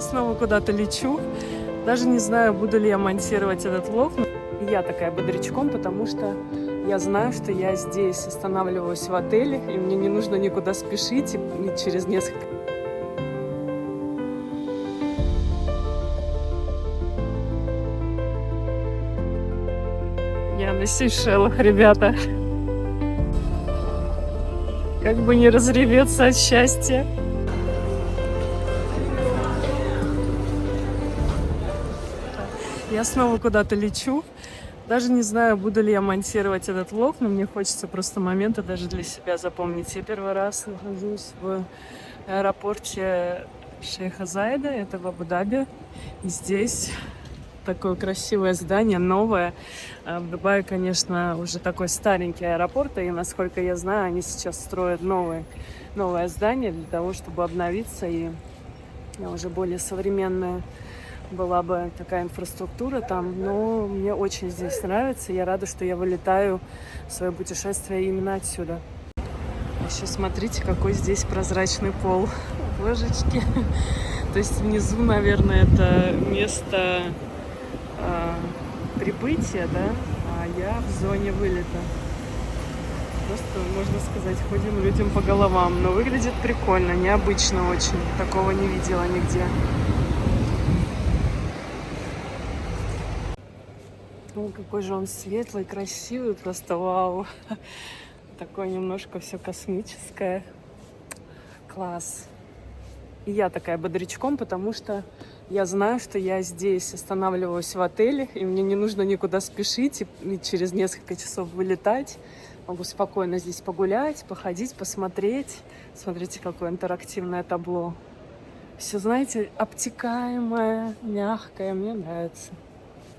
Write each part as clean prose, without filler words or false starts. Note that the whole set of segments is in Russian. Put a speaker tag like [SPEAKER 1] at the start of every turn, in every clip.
[SPEAKER 1] снова куда-то лечу. Даже не знаю, буду ли я монтировать этот влог. Я такая бодрячком, потому что я знаю, что я здесь останавливаюсь в отеле, и мне не нужно никуда спешить, и через несколько... Я на Сейшелах, ребята. Как бы не разреветься от счастья. Я снова куда-то лечу. Даже не знаю, буду ли я монтировать этот влог, но мне хочется просто моменты даже для себя запомнить. Я первый раз нахожусь в аэропорте Шейха Зайеда, это в Абу-Даби. И здесь такое красивое здание, новое. В Дубае, конечно, уже такой старенький аэропорт, и, насколько я знаю, они сейчас строят новое здание для того, чтобы обновиться, и уже более современная была бы такая инфраструктура там. Но мне очень здесь нравится. Я рада, что я вылетаю в свое путешествие именно отсюда. Еще смотрите, какой здесь прозрачный пол. Божечки. То есть внизу, наверное, это место прибытия, да? А я в зоне вылета. Просто, можно сказать, ходим людям по головам. Но выглядит прикольно, необычно очень. Такого не видела нигде. Ну, какой же он светлый, красивый, просто вау. Такое немножко все космическое. Класс. И я такая бодрячком, потому что я знаю, что я здесь останавливаюсь в отеле, и мне не нужно никуда спешить, и через несколько часов вылетать. Могу спокойно здесь погулять, походить, посмотреть. Смотрите, какое интерактивное табло. Все, знаете, обтекаемое, мягкое, мне нравится.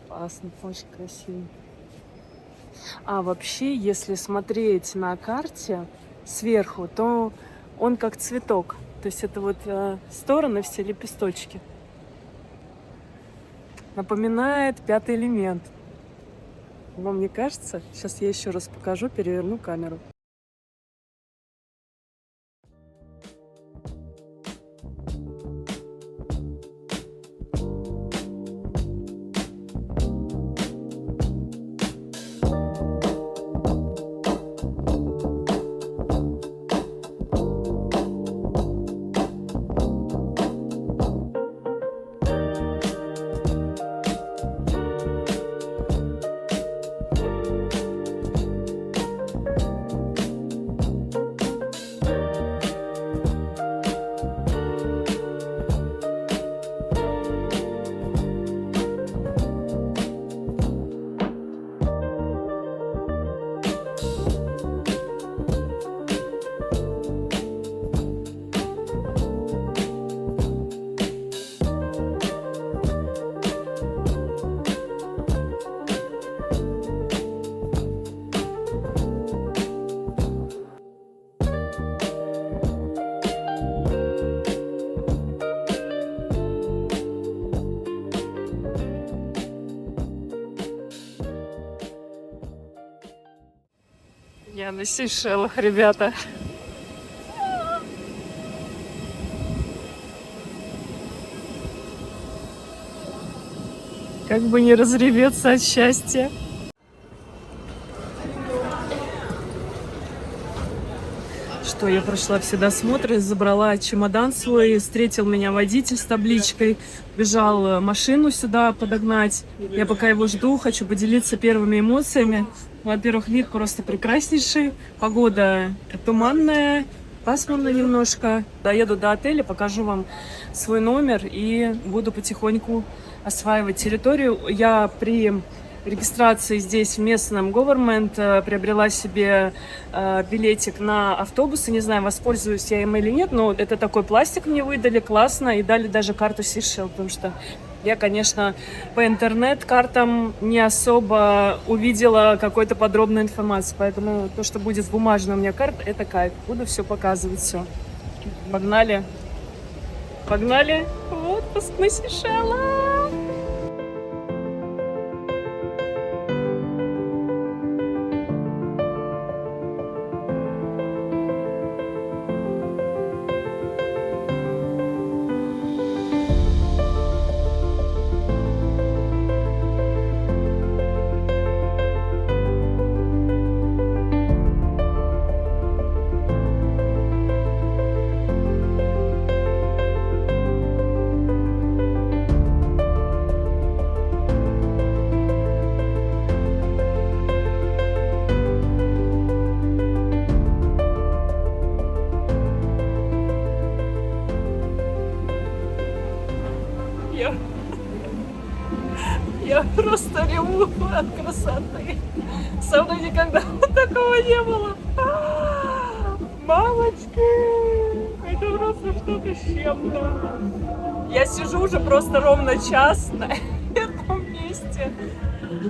[SPEAKER 1] Классно, очень красиво. А вообще, если смотреть на карте сверху, то он как цветок. То есть это вот стороны все лепесточки. Напоминает «Пятый элемент». Вам не кажется? Сейчас я еще раз покажу, переверну камеру. Я на Сейшелах, ребята. Как бы не разреветься от счастья. Что, я прошла все досмотры, забрала чемодан свой, встретил меня водитель с табличкой, бежал машину сюда подогнать. Я пока его жду, хочу поделиться первыми эмоциями. Во-первых, вид просто прекраснейший, погода туманная, пасмурно немножко. Доеду до отеля, покажу вам свой номер и буду потихоньку осваивать территорию. Я при регистрации здесь в местном government приобрела себе билетик на автобусы. Не знаю, воспользуюсь я им или нет, но это такой пластик мне выдали, классно, и дали даже карту Сейшел, потому что я, конечно, по интернет-картам не особо увидела какой-то подробной информации, поэтому то, что будет в бумажной у меня карта, это кайф. Буду все показывать, все. Погнали. Погнали в отпуск на Сейшелах. Я, я просто реву от красоты. Со мной никогда такого не было. Мамочки, это просто что-то с чем-то. Я сижу уже просто ровно час на этом месте,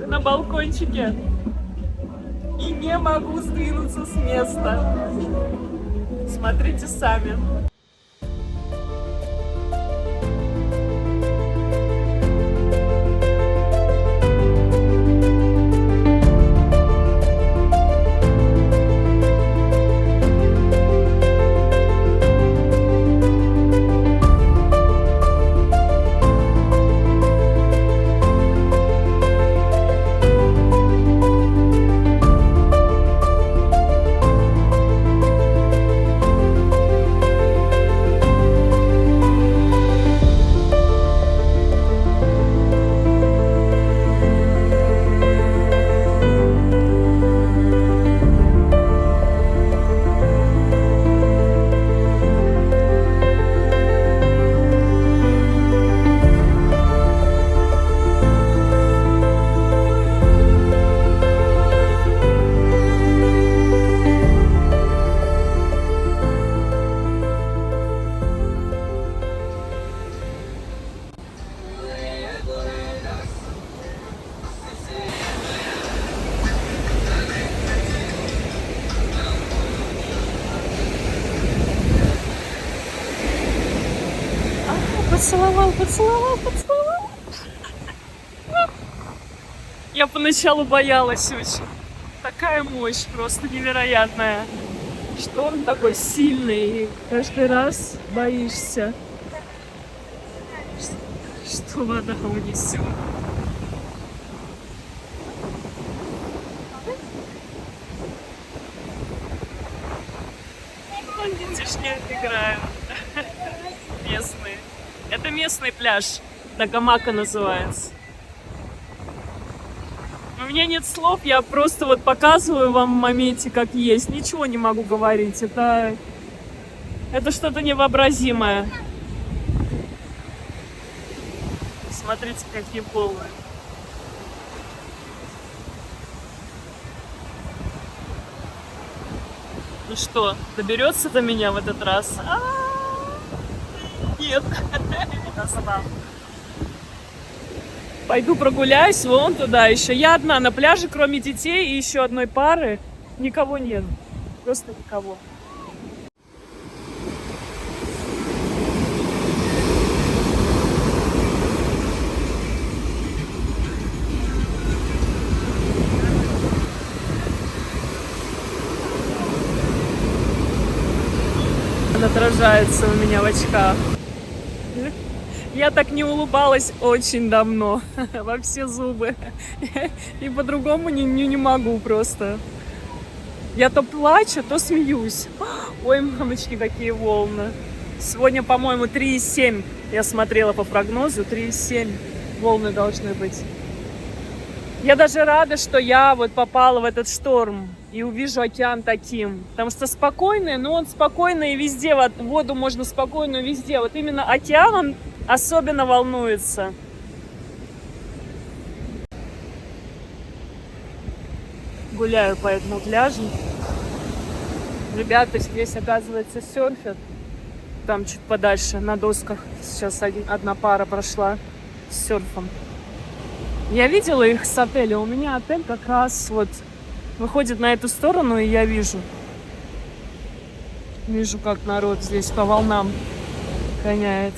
[SPEAKER 1] на балкончике, и не могу сдвинуться с места. Смотрите сами. Поцеловал. Я поначалу боялась очень. Такая мощь просто невероятная. Что он такой сильный, и каждый раз боишься, что вода унесет. Детишки играют. Местные. Это местный пляж. Дагамака называется. У меня нет слов, я просто вот показываю вам в моменте, как есть. Ничего не могу говорить. Это что-то невообразимое. Смотрите, какие волны. Ну что, доберется до меня в этот раз? Нет, не сама. Пойду прогуляюсь вон туда еще. Я одна на пляже, кроме детей и еще одной пары. Никого нет. Просто никого. Он отражается у меня в очках. Я так не улыбалась очень давно, во все зубы. И по-другому не могу просто. Я то плачу, то смеюсь. Ой, мамочки, какие волны. Сегодня, по-моему, 3,7. Я смотрела по прогнозу, 3,7 волны должны быть. Я даже рада, что я вот попала в этот шторм и увижу океан таким. Потому что спокойный, но он спокойный и везде. Вот воду можно спокойную везде. Вот именно океан, он особенно волнуется. Гуляю по этому пляжу. Ребята здесь, оказывается, серфят. Там чуть подальше, на досках. Сейчас одна пара прошла с серфом. Я видела их с отеля. У меня отель как раз вот выходит на эту сторону, и я вижу, как народ здесь по волнам гоняет.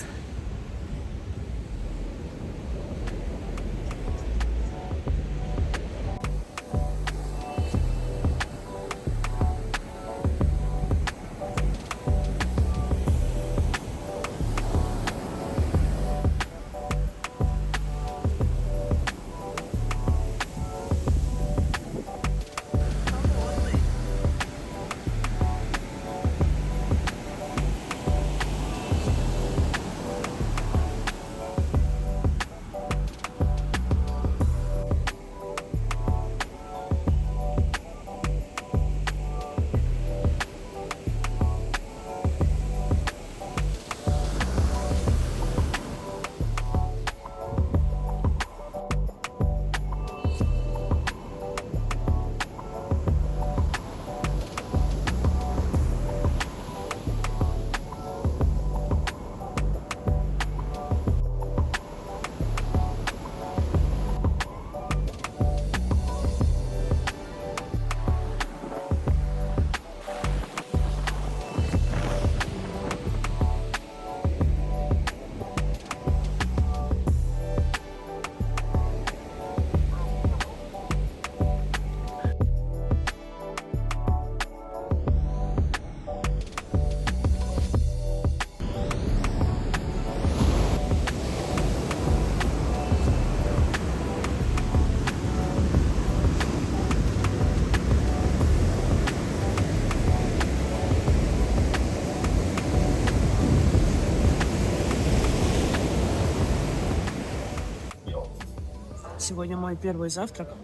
[SPEAKER 1] Сегодня мой первый завтрак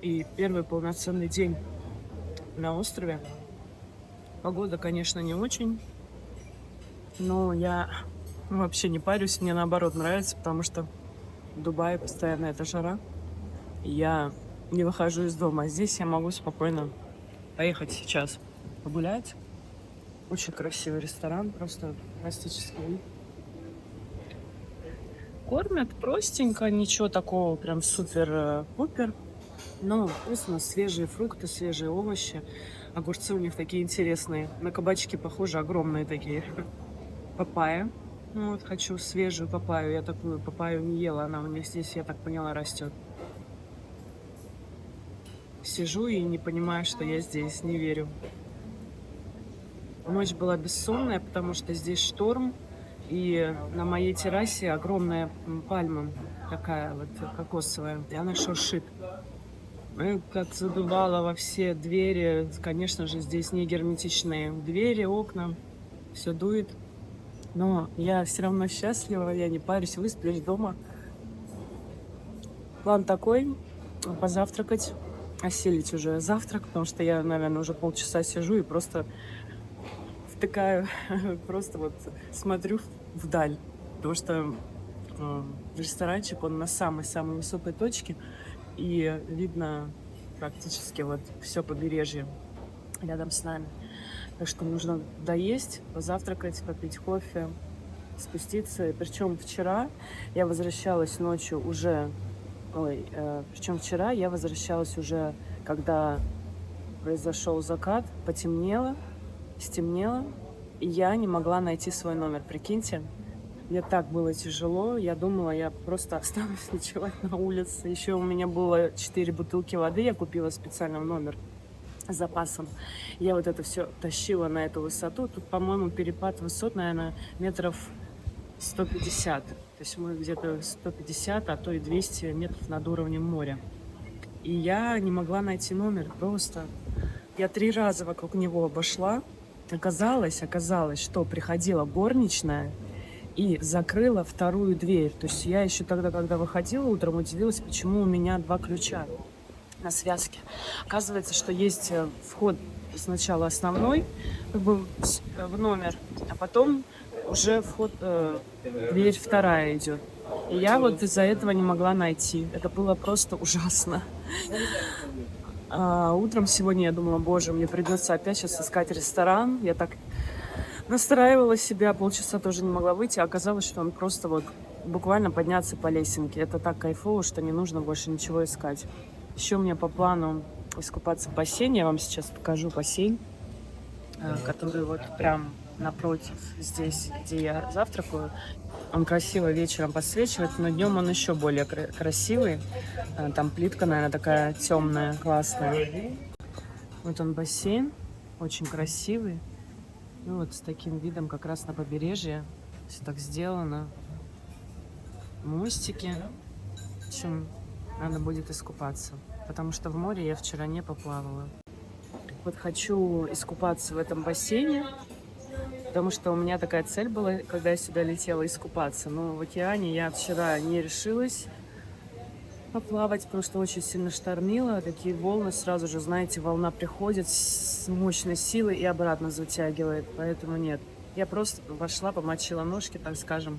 [SPEAKER 1] и первый полноценный день на острове. Погода, конечно, не очень, но я вообще не парюсь. Мне наоборот нравится, потому что в Дубае постоянно эта жара. И я не выхожу из дома. А здесь я могу спокойно поехать сейчас погулять. Очень красивый ресторан, просто фантастический вид. Кормят простенько, ничего такого прям супер-пупер. Но вкусно, свежие фрукты, свежие овощи. Огурцы у них такие интересные. На кабачки похожи, огромные такие. Папайя. Ну вот хочу свежую папайю. Я такую папайю не ела, она у них здесь, я так поняла, растет. Сижу и не понимаю, что я здесь, не верю. Ночь была бессонная, потому что здесь шторм. И на моей террасе огромная пальма, такая вот кокосовая, и она шуршит. И как задувало во все двери. Конечно же, здесь не герметичные двери, окна. Все дует. Но я все равно счастлива, я не парюсь, высплюсь дома. План такой: позавтракать, осилить уже завтрак, потому что я, наверное, уже полчаса сижу и просто втыкаю, просто вот смотрю вдаль. Потому что ресторанчик, он на самой-самой высокой точке, и видно практически вот все побережье рядом с нами. Так что нужно доесть, позавтракать, попить кофе, спуститься. Причем вчера я возвращалась ночью уже... причем вчера я возвращалась уже, когда произошел закат, потемнело, стемнело, и я не могла найти свой номер. Прикиньте, мне так было тяжело. Я думала, я просто останусь ночевать на улице. Еще у меня было 4 бутылки воды, я купила специально в номер с запасом. Я вот это все тащила на эту высоту. Тут, по-моему, перепад высот, наверное, метров 150. То есть мы где-то 150, а то и 200 метров над уровнем моря. И я не могла найти номер просто. Я 3 раза вокруг него обошла. Оказалось, что приходила горничная и закрыла вторую дверь. То есть я еще тогда, когда выходила утром, удивилась, почему у меня 2 ключа на связке. Оказывается, что есть вход сначала основной, как бы в номер, а потом уже вход, дверь вторая идет. И я вот из-за этого не могла найти. Это было просто ужасно. А утром сегодня я думала, боже, мне придется опять сейчас искать ресторан. Я так настраивала себя, полчаса тоже не могла выйти. А оказалось, что он просто вот буквально подняться по лесенке. Это так кайфово, что не нужно больше ничего искать. Еще у меня по плану искупаться в бассейне. Я вам сейчас покажу бассейн, который вот прям напротив здесь, где я завтракаю. Он красиво вечером подсвечивает, но днем он еще более красивый. Там плитка, наверное, такая темная, классная. Вот он бассейн, очень красивый. Ну вот с таким видом как раз на побережье. Все так сделано. Мостики. В общем, надо будет искупаться. Потому что в море я вчера не поплавала. Вот хочу искупаться в этом бассейне. Потому что у меня такая цель была, когда я сюда летела, искупаться. Но в океане я вчера не решилась поплавать, потому что очень сильно штормило. Такие волны, сразу же, знаете, волна приходит с мощной силой и обратно затягивает. Поэтому нет. Я просто вошла, помочила ножки, так скажем,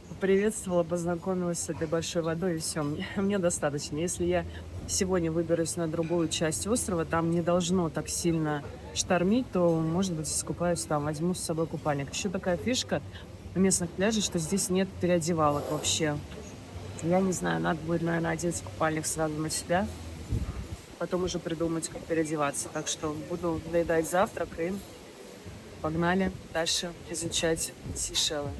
[SPEAKER 1] поприветствовала, познакомилась с этой большой водой, и все. Мне достаточно. Если я сегодня выберусь на другую часть острова, там не должно так сильно штормить, то, может быть, искупаюсь там, возьму с собой купальник. Еще такая фишка на местных пляжах, что здесь нет переодевалок вообще. Я не знаю, надо будет, наверное, одеть купальник сразу на себя, потом уже придумать, как переодеваться. Так что буду доедать завтрак и погнали дальше изучать Сейшелы.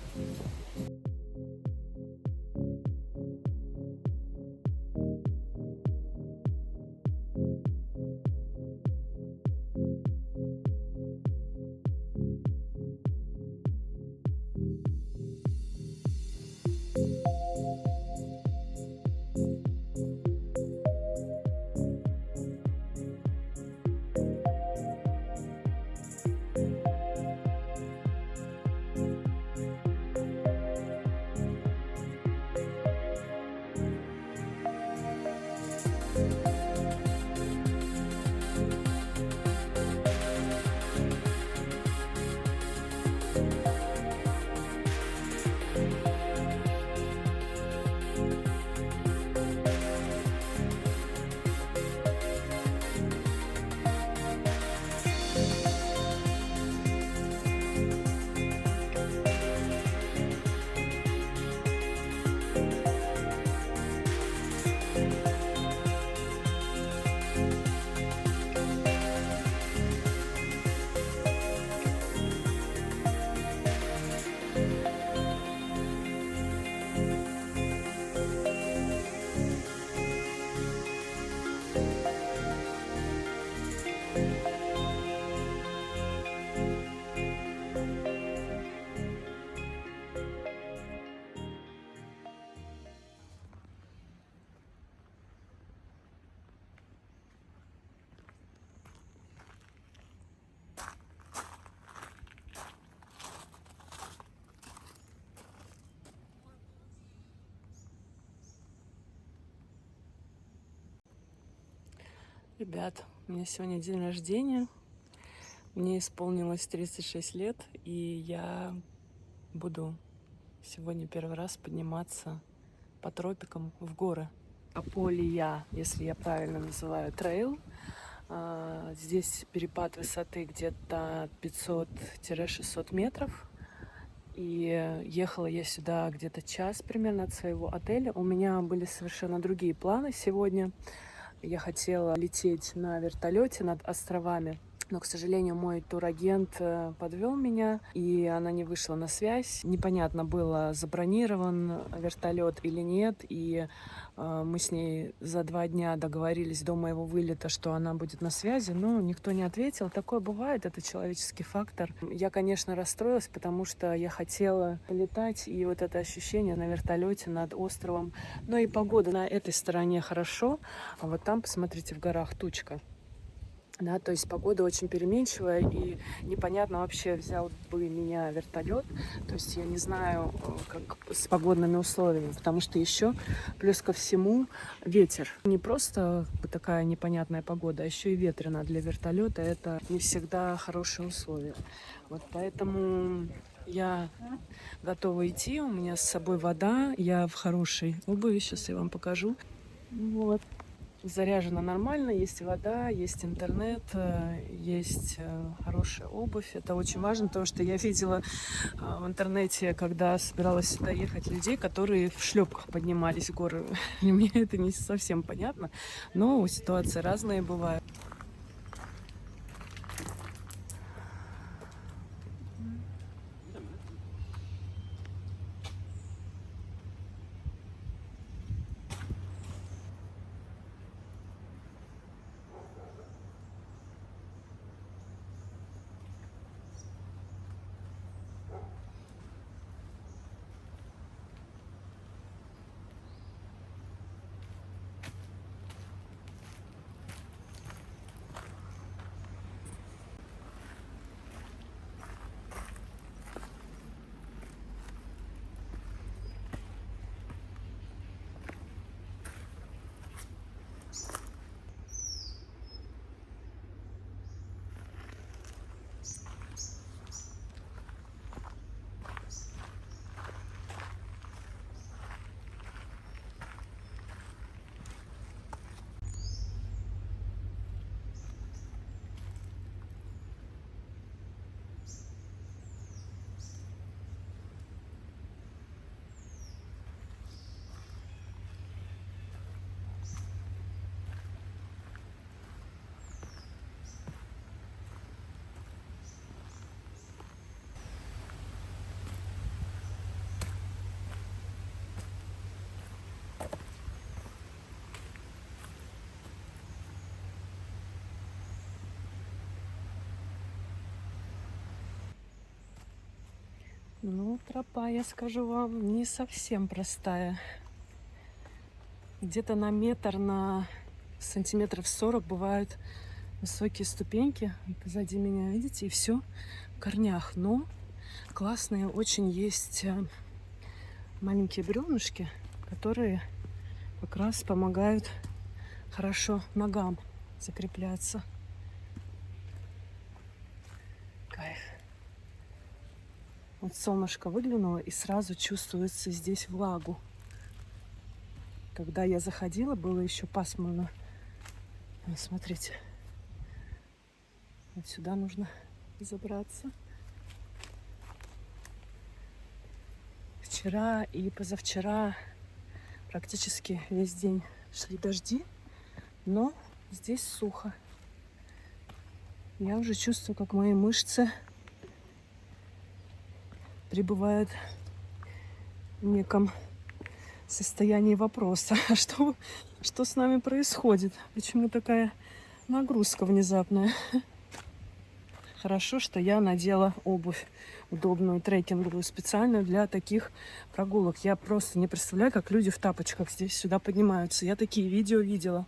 [SPEAKER 1] Ребят, у меня сегодня день рождения. Мне исполнилось 36 лет, и я буду сегодня первый раз подниматься по тропикам в горы. Аполия, если я правильно называю, трейл. Здесь перепад высоты где-то 500-600 метров. И ехала я сюда где-то час примерно от своего отеля. У меня были совершенно другие планы сегодня. Я хотела лететь на вертолете над островами, но, к сожалению, мой турагент подвел меня, и она не вышла на связь. Непонятно было, забронирован вертолет или нет, и мы с ней за 2 дня договорились до моего вылета, что она будет на связи, но никто не ответил. Такое бывает, это человеческий фактор. Я, конечно, расстроилась, потому что я хотела полетать, и вот это ощущение на вертолете над островом. Но и погода на этой стороне хорошо, а вот там, посмотрите, в горах тучка. Да, то есть погода очень переменчивая, и непонятно вообще, взял бы меня вертолет. То есть я не знаю, как с погодными условиями, потому что еще плюс ко всему ветер. Не просто такая непонятная погода, а еще и ветрено для вертолета. Это не всегда хорошие условия. Вот поэтому я готова идти. У меня с собой вода, я в хорошей обуви. Сейчас я вам покажу. Вот. Заряжена нормально, есть вода, есть интернет, есть хорошая обувь. Это очень важно, потому что я видела в интернете, когда собиралась сюда ехать, людей, которые в шлепках поднимались в горы. Для меня это не совсем понятно, но ситуации разные бывают. Ну, тропа, я скажу вам, не совсем простая. Где-то на метр, на сантиметров 40 бывают высокие ступеньки. Позади меня, видите, и все в корнях. Но классные очень есть маленькие бревнышки, которые как раз помогают хорошо ногам закрепляться. Кайф. Вот солнышко выглянуло, и сразу чувствуется здесь влагу. Когда я заходила, было еще пасмурно. Вот, смотрите. Вот сюда нужно забраться. Вчера и позавчера практически весь день шли дожди, но здесь сухо. Я уже чувствую, как мои мышцы пребывают в неком состоянии вопроса. А что с нами происходит? Почему такая нагрузка внезапная? Хорошо, что я надела обувь удобную, трекинговую, специальную для таких прогулок. Я просто не представляю, как люди в тапочках здесь сюда поднимаются. Я такие видео видела.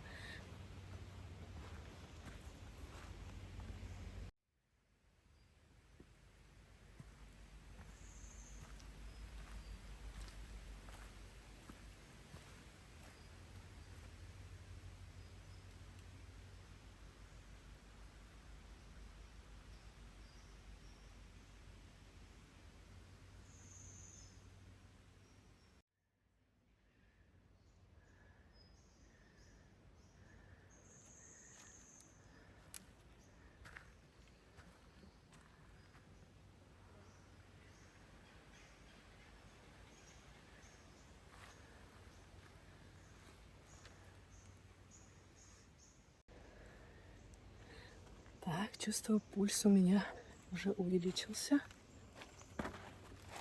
[SPEAKER 1] чувствую, пульс у меня уже увеличился.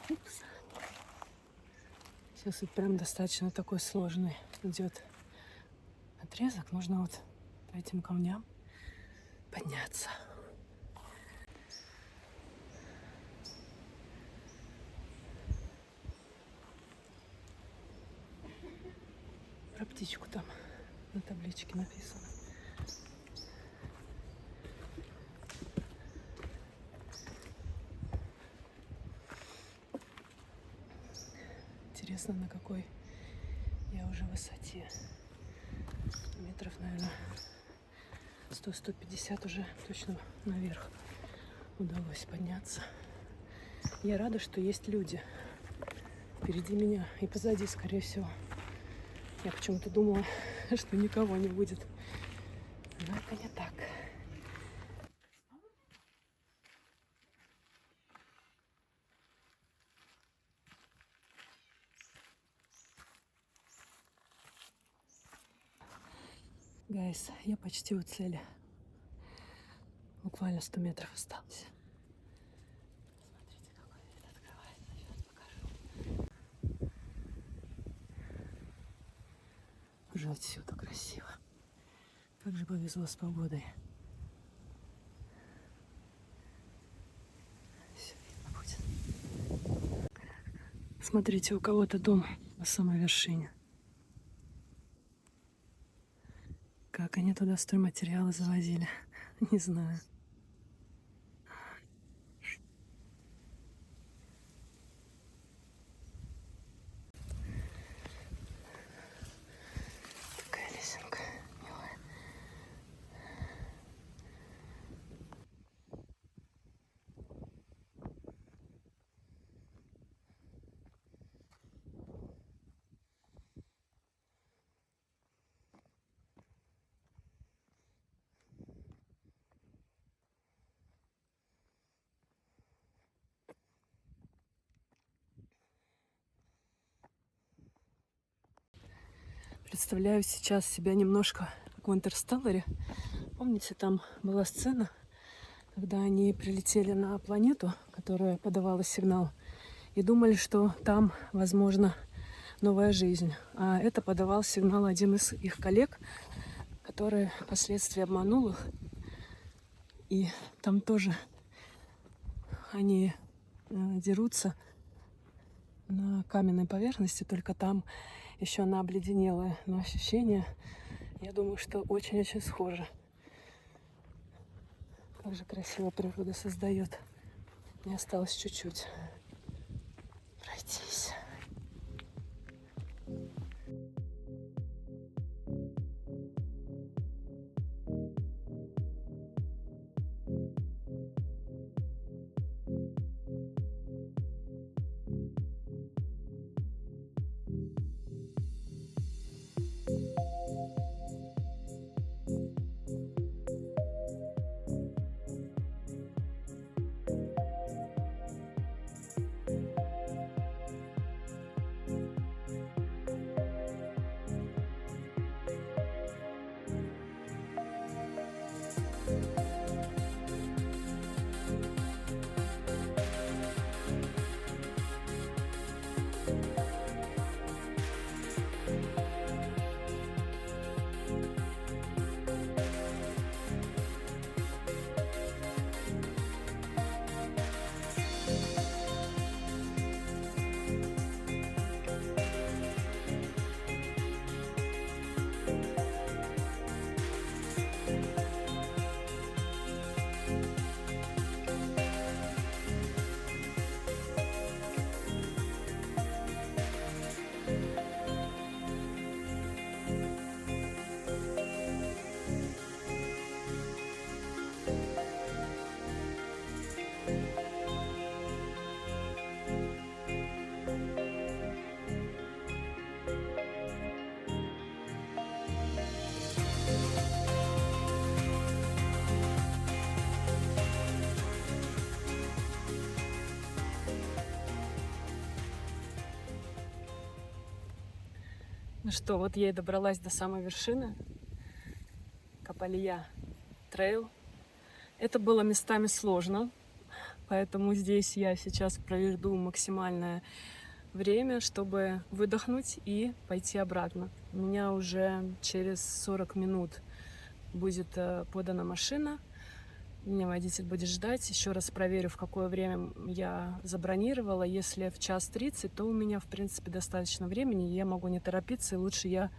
[SPEAKER 1] Упс. Сейчас вот прям достаточно такой сложный идет отрезок. Нужно вот по этим камням подняться. Про птичку там на табличке написано. Интересно, на какой я уже высоте. Метров, наверное, 100-150 уже точно наверх удалось подняться. Я рада, что есть люди впереди меня и позади, скорее всего. Я почему-то думала, что никого не будет. Но это не так. Гайс, я почти у цели. Буквально 100 метров осталось. Смотрите, какой вид открывается. Сейчас покажу. Уже отсюда красиво. Как же повезло с погодой. Все видно будет. Смотрите, у кого-то дом на самой вершине. Как они туда стройматериалы завозили, не знаю. Такая лесенка милая. Представляю сейчас себя немножко как в «Интерстелларе». Помните, там была сцена, когда они прилетели на планету, которая подавала сигнал, и думали, что там, возможно, новая жизнь. А это подавал сигнал один из их коллег, который впоследствии обманул их. И там тоже они дерутся на каменной поверхности, только там еще она обледенелая. Но ощущение, я думаю, что очень-очень схоже. Как же красиво природа создает. Мне осталось чуть-чуть пройтись. Ну что, вот я и добралась до самой вершины. Капалья трейл. Это было местами сложно, поэтому здесь я сейчас проведу максимальное время, чтобы выдохнуть и пойти обратно. У меня уже через 40 минут будет подана машина. Меня водитель будет ждать. Еще раз проверю, в какое время я забронировала. Если в 1:30, то у меня, в принципе, достаточно времени. Я могу не торопиться, и лучше я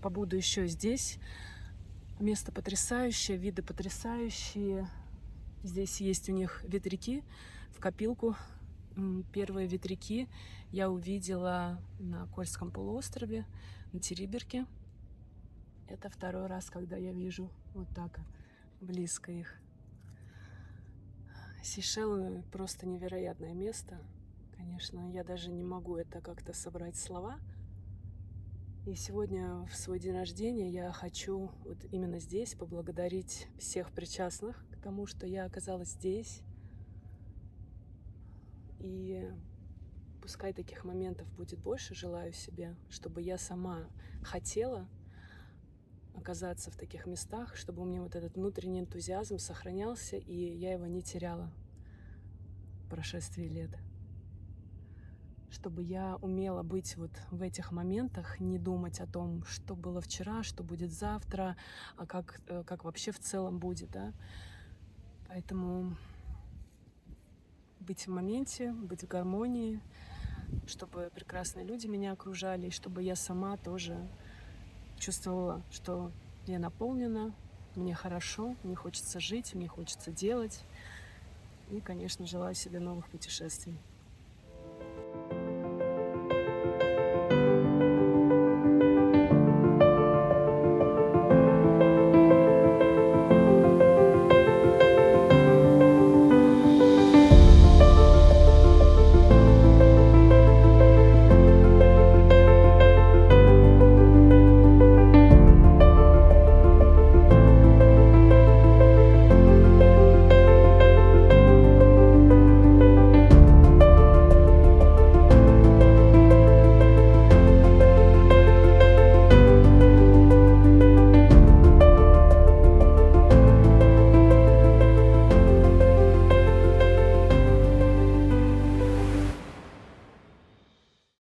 [SPEAKER 1] побуду еще здесь. Место потрясающее, виды потрясающие. Здесь есть у них ветряки в копилку. Первые ветряки я увидела на Кольском полуострове, на Териберке. Это второй раз, когда я вижу вот так близко их. Сейшелы просто невероятное место. Конечно, я даже не могу это как-то собрать в слова. И сегодня, в свой день рождения, я хочу вот именно здесь поблагодарить всех причастных к тому, что я оказалась здесь. И пускай таких моментов будет больше, желаю себе, чтобы я сама хотела оказаться в таких местах, чтобы у меня вот этот внутренний энтузиазм сохранялся, и я его не теряла в прошествии лет. Чтобы я умела быть вот в этих моментах, не думать о том, что было вчера, что будет завтра, а как вообще в целом будет, да. Поэтому быть в моменте, быть в гармонии, чтобы прекрасные люди меня окружали, и чтобы я сама тоже чувствовала, что я наполнена, мне хорошо, мне хочется жить, мне хочется делать. И, конечно, желаю себе новых путешествий.